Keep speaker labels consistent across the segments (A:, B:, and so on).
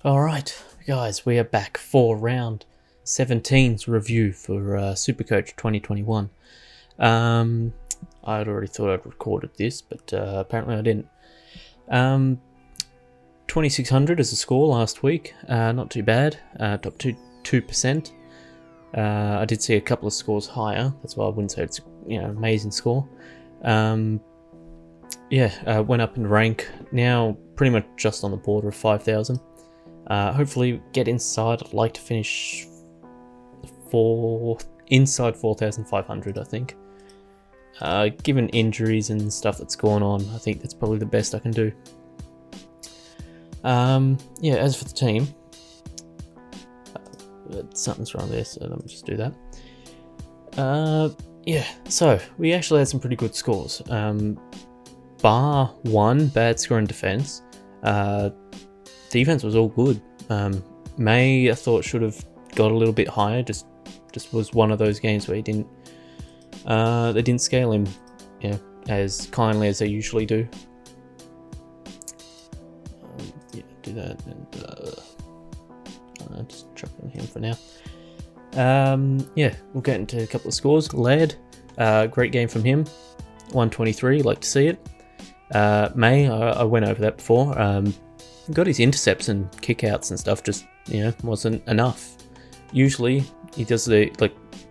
A: Alright, guys, we are back for round 17's review for Supercoach 2021. I'd already thought I'd recorded this, but apparently I didn't. 2600 as a score last week, not too bad, top 2%. I did see a couple of scores higher, that's why I wouldn't say it's amazing score. Went up in rank, now pretty much just on the border of 5,000. Hopefully get inside. I'd like to finish inside 4,500, I think. Given injuries and stuff that's going on, I think that's probably the best I can do. As for the team, something's wrong there, so let me just do that. So we actually had some pretty good scores. Bar one bad score in defense. Defense was all good. May, I thought, should have got a little bit higher. Just was one of those games where they didn't scale him, as kindly as they usually do. Do that, and just chuck on him for now. We'll get into a couple of scores. Laird, great game from him. 123, like to see it. May, I went over that before. Got his intercepts and kickouts and stuff, just wasn't enough. Usually he does the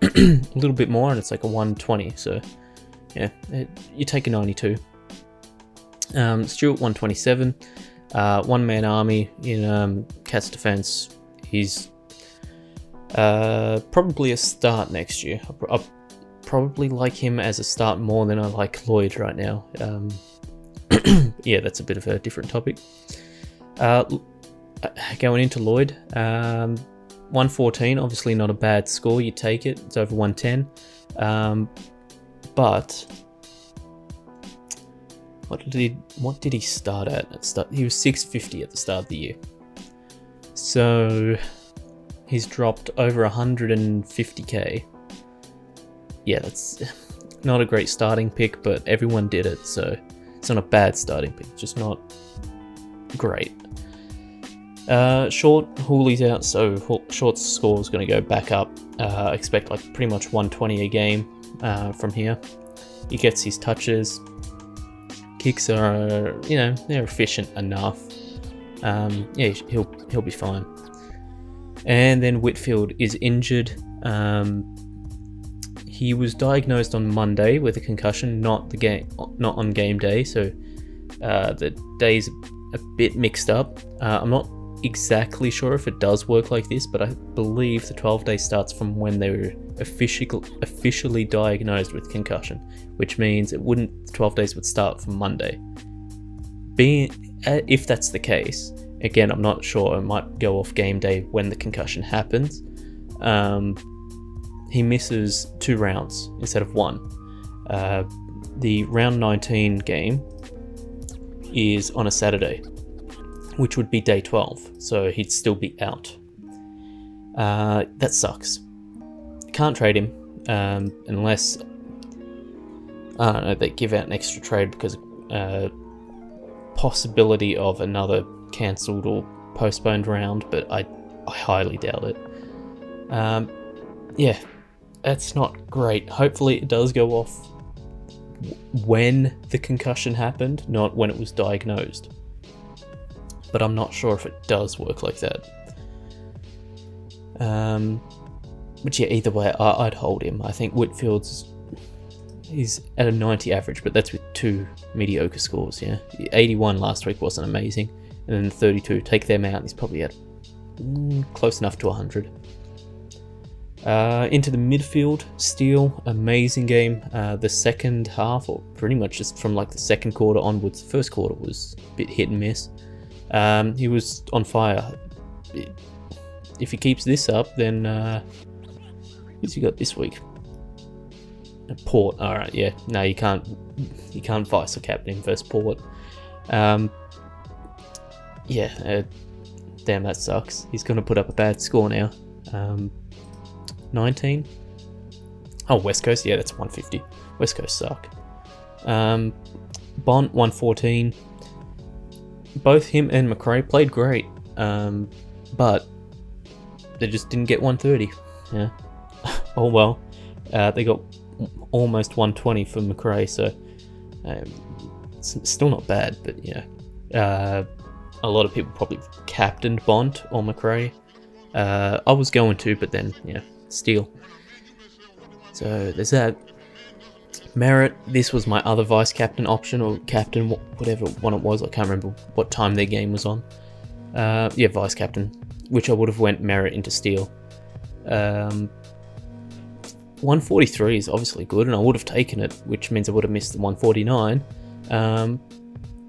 A: a little bit more and it's like a 120, so you take a 92. Stewart 127, one man army in Cat's defense. He's probably a start next year. I'll probably like him as a start more than I like Lloyd right now. That's a bit of a different topic. Going into Lloyd, 114, obviously not a bad score, you take it, it's over 110, but what did he start at? He was 650 at the start of the year, so he's dropped over 150k. That's not a great starting pick, but everyone did it, so it's not a bad starting pick, just not great. Short, Hooley's out, so Short's score is going to go back up. Expect pretty much 120 a game from here. He gets his touches. Kicks are, they're efficient enough. He'll be fine. And then Whitfield is injured. He was diagnosed on Monday with a concussion, not on game day, so the days a bit mixed up. I'm not exactly sure if it does work like this, but I believe the 12-day starts from when they were officially diagnosed with concussion, which means 12 days would start from Monday. If that's the case, again, I'm not sure, it might go off game day when the concussion happens. He misses 2 rounds instead of 1. The round 19 game is on a Saturday, which would be day 12, so he'd still be out. That sucks. Can't trade him unless, I don't know, they give out an extra trade because possibility of another cancelled or postponed round, but I highly doubt it. That's not great. Hopefully it does go off when the concussion happened, not when it was diagnosed. But I'm not sure if it does work like that. Either way, I'd hold him. I think he's at a 90 average, but that's with 2 mediocre scores, The 81 last week wasn't amazing, and then the 32, take them out, he's probably at close enough to 100. Into the midfield, Steele, amazing game. The second half, or pretty much just from the second quarter onwards, the first quarter was a bit hit and miss. He was on fire. If he keeps this up, then who's he got this week? Port. All right, no, you can't vice or captain him versus Port. Damn, that sucks. He's gonna put up a bad score now. 19. Oh, West Coast, that's 150. West Coast suck. Bont 114. Both him and McRae played great. but they just didn't get 130. Yeah. Oh well. They got almost 120 for McRae, so it's still not bad, but yeah. A lot of people probably captained Bont or McRae. I was going to, but then, yeah, Steele. So there's that. Merritt, this was my other vice captain option, or captain, whatever one it was. I can't remember what time their game was on. Yeah, vice captain, which I would have went Merritt into Steele. 143 is obviously good, and I would have taken it, which means I would have missed the 149.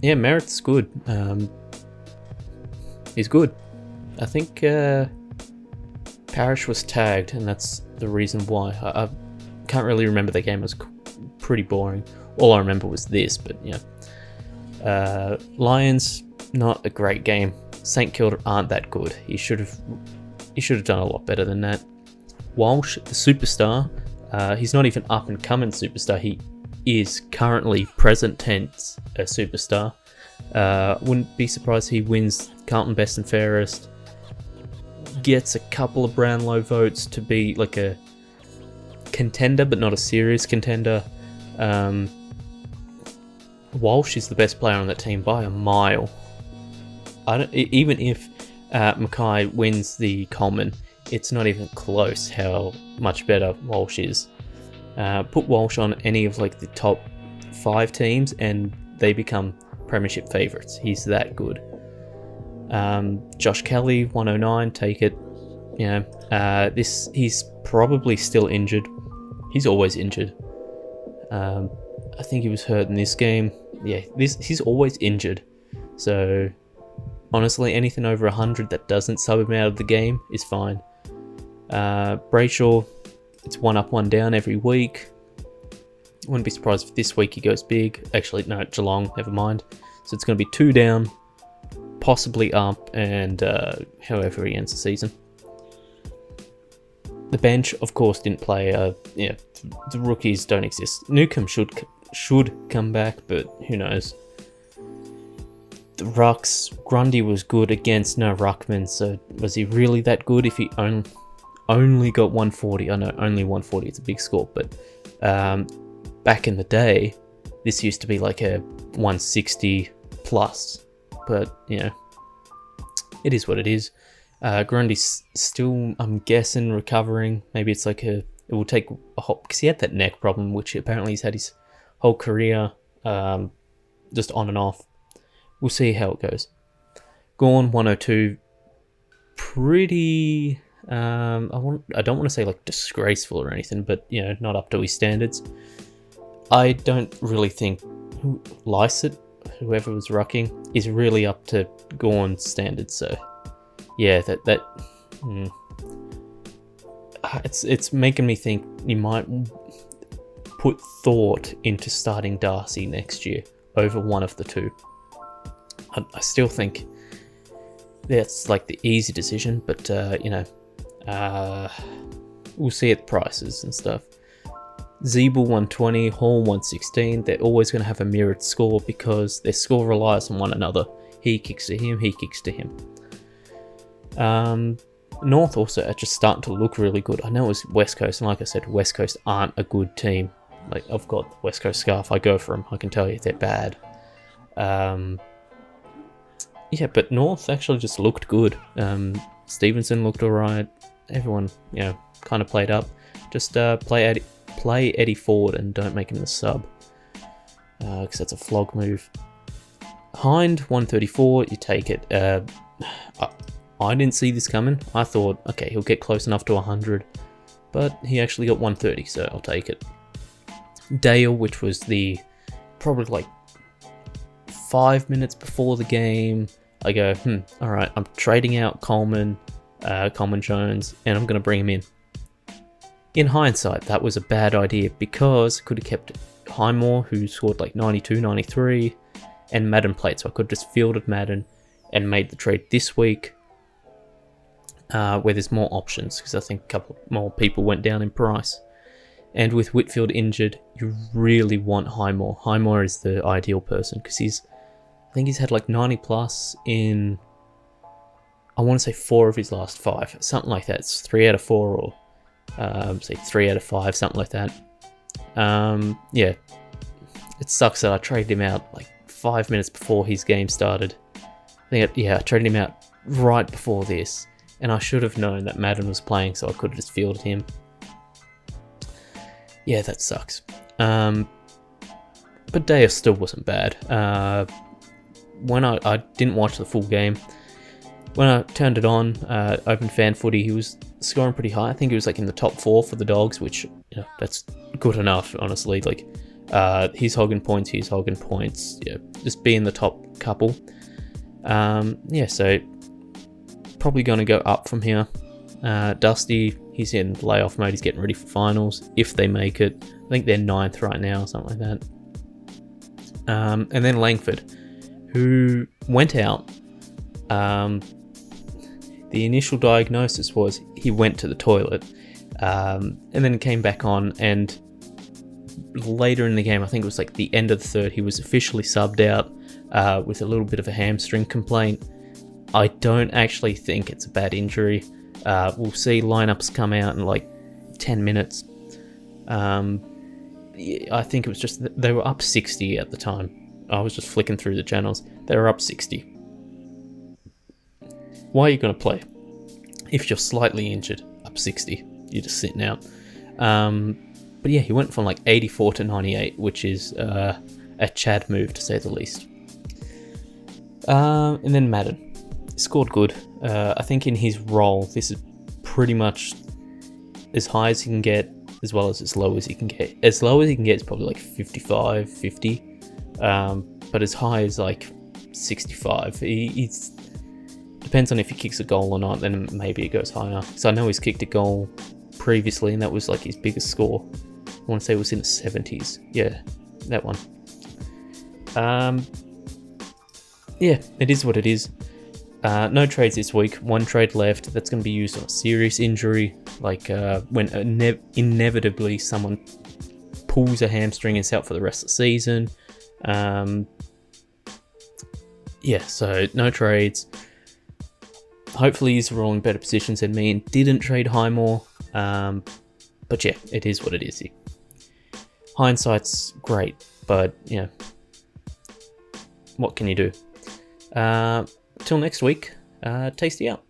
A: Yeah, Merritt's good. He's good. I think Parrish was tagged, and that's the reason why. I can't really remember the game. It was pretty boring. All I remember was this, but yeah. Lions, not a great game. St Kilda aren't that good. He should have done a lot better than that. Walsh, the superstar, he's not even up and coming superstar. He is currently present tense a superstar. Wouldn't be surprised he wins Carlton Best and Fairest. Gets a couple of Brownlow votes to be like a contender, but not a serious contender. Walsh is the best player on that team by a mile. Even if Mackay wins the Coleman, it's not even close how much better Walsh is. Put Walsh on any of like the top 5 teams and they become premiership favourites. He's that good. Josh Kelly, 109, take it. Yeah, he's probably still injured. He's always injured. I think he was hurt in this game. Yeah, he's always injured. So honestly, anything over 100 that doesn't sub him out of the game is fine. Brayshaw, it's 1 up, 1 down every week. Wouldn't be surprised if this week he goes big. Actually, no, Geelong, never mind. So it's going to be 2 down, possibly up, and however he ends the season. The bench, of course, didn't play. Yeah, the rookies don't exist. Newcomb should come back, but who knows. The rucks, Grundy was good against no ruckman, so was he really that good if he only got 140? I know, only 140, it's a big score, but back in the day, this used to be like a 160 plus, but you know, it is what it is. Grundy's still, I'm guessing, recovering. Maybe it's like it will take a whole, because he had that neck problem, which apparently he's had his whole career, just on and off. We'll see how it goes. Gawn, 102, pretty, I don't want to say like disgraceful or anything, but you know, not up to his standards. I don't really think Lysett, whoever was rucking, is really up to Gawn's standards. So yeah, it's making me think you might put thought into starting Darcy next year over one of the two. I still think that's like the easy decision, but you know, we'll see at prices and stuff. Zeeble 120, Hall 116. They're always going to have a mirrored score because their score relies on one another. He kicks to him, he kicks to him. North also are just starting to look really good. I know it was West Coast, and like I said, West Coast aren't a good team. Like, I've got the West Coast scarf, I go for them. I can tell you they're bad. Yeah, but North actually just looked good. Stevenson looked alright. Everyone, you know, kind of played up. Just play Eddie forward and don't make him the sub, because that's a flog move. Hind 134, you take it. I didn't see this coming. I thought, okay, he'll get close enough to 100, but he actually got 130, so I'll take it. Dale, which was the probably like 5 minutes before the game, I go, all right, I'm trading out Coleman Jones, and I'm going to bring him in. In hindsight, that was a bad idea because I could have kept Highmore, who scored like 92, 93, and Madden played, so I could have just fielded Madden and made the trade this week, where there's more options, because I think a couple more people went down in price. And with Whitfield injured, you really want Highmore. Highmore is the ideal person, because I think he's had like 90 plus in I want to say 4 of his last 5, something like that. It's 3 out of 4 or say 3 out of 5, something like that. Yeah, it sucks that I traded him out like 5 minutes before his game started. I traded him out right before this, and I should have known that Madden was playing, so I could have just fielded him. Yeah, that sucks. But Deus still wasn't bad. When I didn't watch the full game, when I turned it on, open fan footy, he was scoring pretty high. I think he was like in the top 4 for the Dogs, which, you know, that's good enough, honestly. Like, he's hogging points. Yeah, just be in the top couple. Yeah, so probably going to go up from here. Dusty, he's in layoff mode. He's getting ready for finals if they make it. I think they're 9th right now, or something like that. And then Langford, who went out. The initial diagnosis was he went to the toilet, and then came back on, and later in the game, I think it was like the end of the third, he was officially subbed out with a little bit of a hamstring complaint. I don't actually think it's a bad injury. We'll see lineups come out in like 10 minutes. I think it was just they were up 60 at the time. I was just flicking through the channels. They were up 60. Why are you going to play if you're slightly injured? Up 60, you're just sitting out. But yeah, he went from like 84 to 98, which is a Chad move to say the least. And then Madden, scored good. I think in his role, this is pretty much as high as he can get, as well as low as he can get. As low as he can get is probably like 55, 50. But as high as like 65. He's depends on if he kicks a goal or not, then maybe it goes higher. So I know he's kicked a goal previously, and that was like his biggest score. I want to say it was in the 70s. Yeah, that one. Yeah, it is what it is. No trades this week. 1 trade left. That's going to be used on a serious injury, like when inevitably someone pulls a hamstring and is out for the rest of the season. Yeah, so no trades. Hopefully he's all in better positions than me and didn't trade Highmore. But yeah, it is what it is. Hindsight's great, but you know, what can you do? Till next week, tasty out.